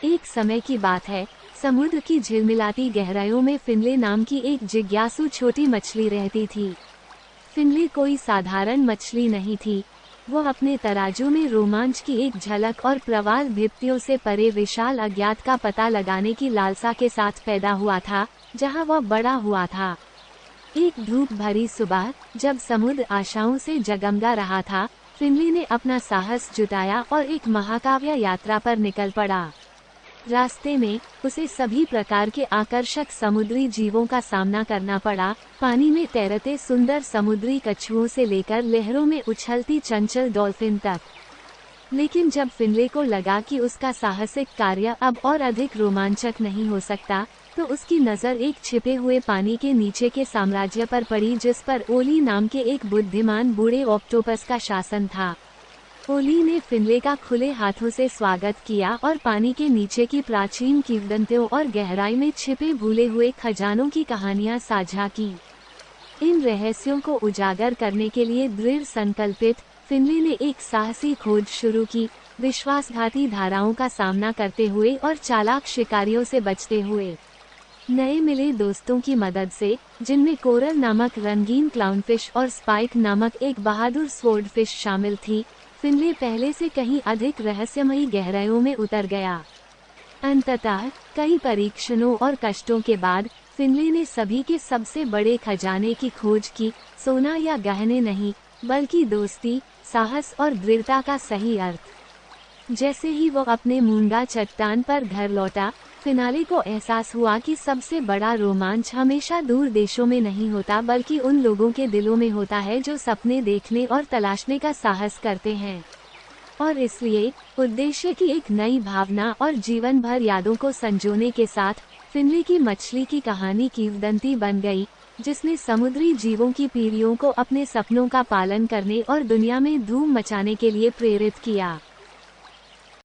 एक समय की बात है, समुद्र की झिलमिलाती गहराइयों में फिनले नाम की एक जिज्ञासु छोटी मछली रहती थी। फिनले कोई साधारण मछली नहीं थी। वो अपने तराजू में रोमांच की एक झलक और प्रवाल भित्तियों से परे विशाल अज्ञात का पता लगाने की लालसा के साथ पैदा हुआ था, जहां वह बड़ा हुआ था। एक धूप भरी सुबह, जब समुद्र आशाओं से जगमगा रहा था, फिनले ने अपना साहस जुटाया और एक महाकाव्य यात्रा पर निकल पड़ा। रास्ते में उसे सभी प्रकार के आकर्षक समुद्री जीवों का सामना करना पड़ा, पानी में तैरते सुंदर समुद्री कछुओं से लेकर लहरों में उछलती चंचल डॉल्फिन तक। लेकिन जब फिनले को लगा कि उसका साहसिक कार्य अब और अधिक रोमांचक नहीं हो सकता, तो उसकी नज़र एक छिपे हुए पानी के नीचे के साम्राज्य पर पड़ी, जिस पर ओली नाम के एक बुद्धिमान बूढ़े ऑक्टोपस का शासन था। ओली ने फिनले का खुले हाथों से स्वागत किया और पानी के नीचे की प्राचीन किंवदंतियों और गहराई में छिपे भूले हुए खजानों की कहानियां साझा की। इन रहस्यों को उजागर करने के लिए दृढ़ संकल्पित, फिनले ने एक साहसी खोज शुरू की, विश्वासघाती धाराओं का सामना करते हुए और चालाक शिकारियों से बचते हुए। नए मिले दोस्तों की मदद से, जिनमें कोरल नामक रंगीन क्लाउनफिश और स्पाइक नामक एक बहादुर स्वॉर्डफिश शामिल थी, फिनले पहले से कहीं अधिक रहस्यमयी गहराइयों में उतर गया। अंततः कई परीक्षणों और कष्टों के बाद फिनले ने सभी के सबसे बड़े खजाने की खोज की, सोना या गहने नहीं, बल्कि दोस्ती, साहस और दृढ़ता का सही अर्थ। जैसे ही वो अपने मूंगा चट्टान पर घर लौटा, फिनाले को एहसास हुआ कि सबसे बड़ा रोमांच हमेशा दूर देशों में नहीं होता, बल्कि उन लोगों के दिलों में होता है जो सपने देखने और तलाशने का साहस करते हैं। और इसलिए उद्देश्य की एक नई भावना और जीवन भर यादों को संजोने के साथ फिनले की मछली की कहानी किंवदंती बन गई, जिसने समुद्री जीवों की पीढ़ियों को अपने सपनों का पालन करने और दुनिया में धूम मचाने के लिए प्रेरित किया।